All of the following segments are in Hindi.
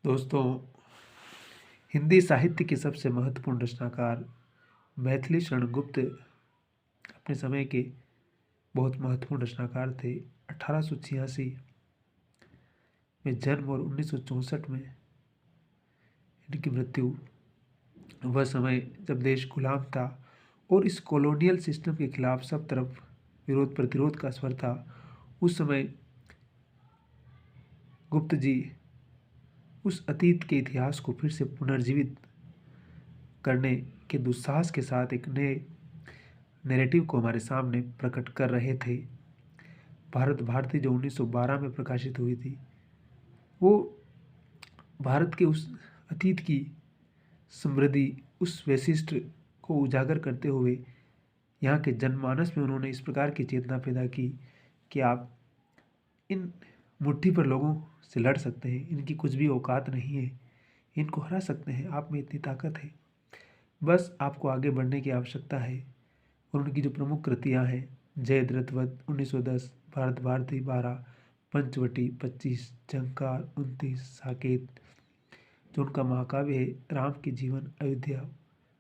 दोस्तों, हिंदी साहित्य के सबसे महत्वपूर्ण रचनाकार मैथिली शरण गुप्त अपने समय के बहुत महत्वपूर्ण रचनाकार थे। 1886 में जन्म और 1964 में इनकी मृत्यु। वह समय जब देश गुलाम था और इस कॉलोनियल सिस्टम के खिलाफ सब तरफ विरोध प्रतिरोध का स्वर था। उस समय गुप्त जी उस अतीत के इतिहास को फिर से पुनर्जीवित करने के दुस्साहस के साथ एक नए नैरेटिव को हमारे सामने प्रकट कर रहे थे। भारत भारती जो 1912 में प्रकाशित हुई थी, वो भारत के उस अतीत की समृद्धि, उस वैशिष्ट्य को उजागर करते हुए यहाँ के जनमानस में उन्होंने इस प्रकार की चेतना पैदा की कि आप इन मुट्ठी पर लोगों से लड़ सकते हैं, इनकी कुछ भी औकात नहीं है, इनको हरा सकते हैं, आप में इतनी ताकत है, बस आपको आगे बढ़ने की आवश्यकता है। और उनकी जो प्रमुख कृतियाँ हैं, जयद्रथवत 1910, भारत भारती 12, पंचवटी 25, झंकार 29, साकेत, जो उनका महाकाव्य है राम के जीवन अयोध्या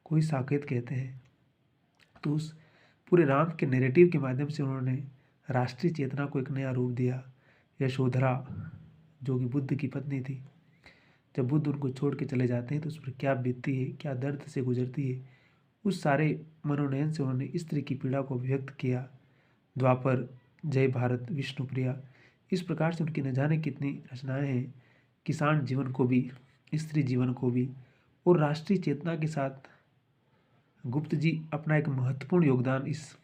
को ही साकेत कहते हैं। तो उस पूरे राम के नैरेटिव के माध्यम से उन्होंने राष्ट्रीय चेतना को एक नया रूप दिया। यशोधरा जो कि बुद्ध की पत्नी थी, जब बुद्ध उनको छोड़ के चले जाते हैं तो उस पर क्या बीतती है, क्या दर्द से गुजरती है, उस सारे मनोनयन से उन्होंने स्त्री की पीड़ा को व्यक्त किया। द्वापर, जय भारत, विष्णुप्रिया, इस प्रकार से उनकी न जाने कितनी रचनाएं हैं। किसान जीवन को भी, स्त्री जीवन को भी, और राष्ट्रीय चेतना के साथ गुप्त जी अपना एक महत्वपूर्ण योगदान इस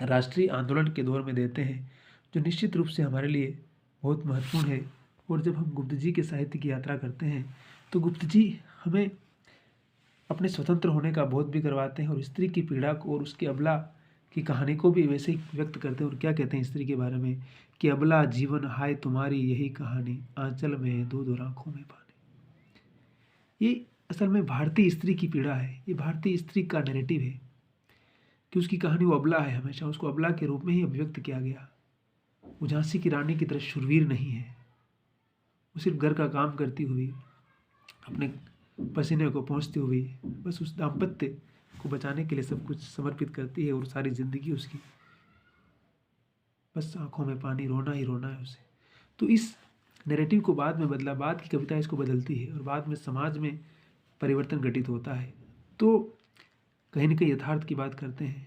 राष्ट्रीय आंदोलन के दौर में देते हैं, जो निश्चित रूप से हमारे लिए बहुत महत्वपूर्ण है। और जब हम गुप्त जी के साहित्य की यात्रा करते हैं तो गुप्त जी हमें अपने स्वतंत्र होने का बोध भी करवाते हैं और स्त्री की पीड़ा को और उसकी अबला की कहानी को भी वैसे ही व्यक्त करते हैं। और क्या कहते हैं स्त्री के बारे में कि अबला जीवन हाय तुम्हारी यही कहानी, आंचल में है दूध और आंखों में पानी। ये असल में भारतीय स्त्री की पीड़ा है, ये भारतीय स्त्री का नैरेटिव है कि उसकी कहानी वो अबला है, हमेशा उसको अबला के रूप में ही अभिव्यक्त किया गया। वो झांसी की रानी की तरह शूरवीर नहीं है, वो सिर्फ घर का काम करती हुई, अपने पसीने को पहुँचती हुई बस उस दाम्पत्य को बचाने के लिए सब कुछ समर्पित करती है और सारी जिंदगी उसकी बस आंखों में पानी, रोना ही रोना है उसे। तो इस नैरेटिव को बाद में बदला, बाद की कविता इसको बदलती है और बाद में समाज में परिवर्तन घटित होता है। तो कहीं न कहीं यथार्थ की बात करते हैं,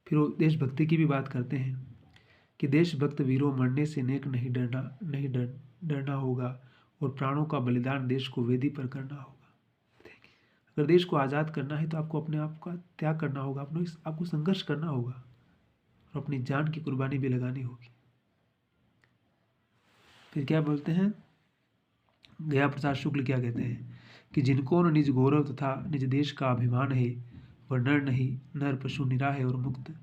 फिर वो देशभक्ति की भी बात करते हैं कि देशभक्त वीरों मरने से नेक नहीं डरना, नहीं डरना होगा और प्राणों का बलिदान देश को वेदी पर करना होगा। अगर देश को आज़ाद करना है तो आपको अपने आप का त्याग करना होगा, आपको संघर्ष करना होगा और अपनी जान की कुर्बानी भी लगानी होगी। फिर क्या बोलते हैं, गया प्रसाद शुक्ल क्या कहते हैं कि जिनको न निज गौरव तथा निज देश का अभिमान है, वह नर नहीं, नर पशु निरा है और मुक्त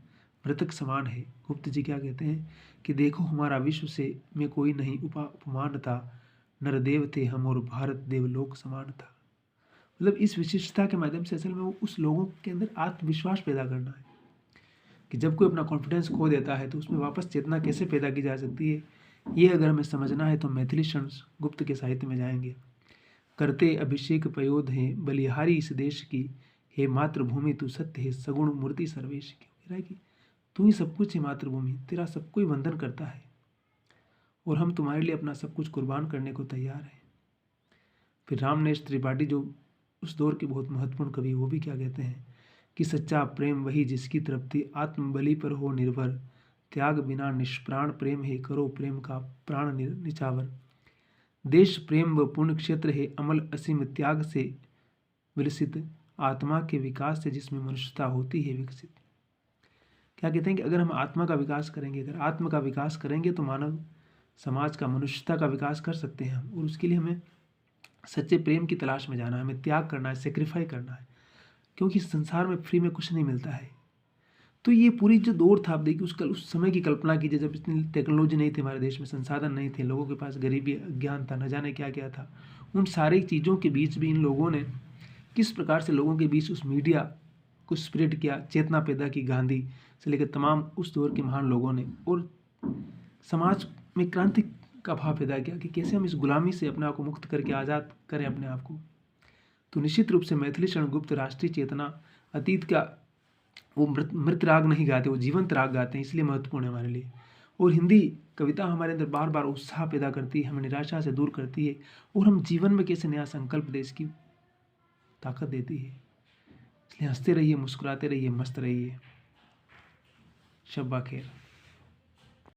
मृतक समान है। गुप्त जी क्या कहते हैं कि देखो हमारा विश्व से में कोई नहीं उपमान था, नरदेव थे हम और भारत देवलोक समान था। मतलब इस विशिष्टता के माध्यम से असल में वो उस लोगों के अंदर आत्मविश्वास पैदा करना है कि जब कोई अपना कॉन्फिडेंस खो देता है तो उसमें वापस चेतना कैसे पैदा की जा सकती है। ये अगर हमें समझना है तो मैथिली शरण गुप्त के साहित्य में जाएंगे। करते अभिषेक पयोध हैं बलिहारी इस देश की, हे मातृभूमि तू सत्य है सगुण मूर्ति सर्वेश की। कह रहा है कि तू ही सब कुछ है मातृभूमि, तेरा सब कोई वंदन करता है और हम तुम्हारे लिए अपना सब कुछ कुर्बान करने को तैयार हैं। फिर रामनेश त्रिपाठी जो उस दौर के बहुत महत्वपूर्ण कवि, वो भी क्या कहते हैं कि सच्चा प्रेम वही जिसकी तृप्ति आत्मबलि पर हो निर्भर, त्याग बिना निष्प्राण प्रेम है करो प्रेम का प्राण निछावर, देश प्रेम व पुण्य क्षेत्र है अमल असीम त्याग से विलसित, आत्मा के विकास से जिसमें मनुष्यता होती है विकसित। क्या कहते हैं कि अगर हम आत्मा का विकास करेंगे, अगर आत्मा का विकास करेंगे तो मानव समाज का, मनुष्यता का विकास कर सकते हैं हम। और उसके लिए हमें सच्चे प्रेम की तलाश में जाना है, हमें त्याग करना है, सेक्रीफाई करना है, क्योंकि संसार में फ्री में कुछ नहीं मिलता है। तो ये पूरी जो दौर था, आप देखिए उस समय की कल्पना कीजिए जब इतनी टेक्नोलॉजी नहीं थी हमारे देश में, संसाधन नहीं थे, लोगों के पास गरीबी अज्ञान था, न जाने क्या क्या था। उन सारी चीज़ों के बीच भी इन लोगों ने किस प्रकार से लोगों के बीच उस मीडिया को स्प्रेड किया, चेतना पैदा की, गांधी से लेकर तमाम उस दौर के महान लोगों ने, और समाज में क्रांति का भाव पैदा किया कि कैसे हम इस गुलामी से अपने आप को मुक्त करके आज़ाद करें अपने आप को। तो निश्चित रूप से मैथिली शरण गुप्त राष्ट्रीय चेतना अतीत का वो मृत राग नहीं गाते, वो जीवंत राग गाते हैं, इसलिए महत्वपूर्ण है हमारे लिए। और हिंदी कविता हमारे अंदर बार बार उत्साह पैदा करती है, हमें निराशा से दूर करती है और हम जीवन में कैसे नया संकल्प दे इसकी ताकत देती है। इसलिए हंसते रहिए, मुस्कुराते रहिए, मस्त रहिए। शब्बा खैर।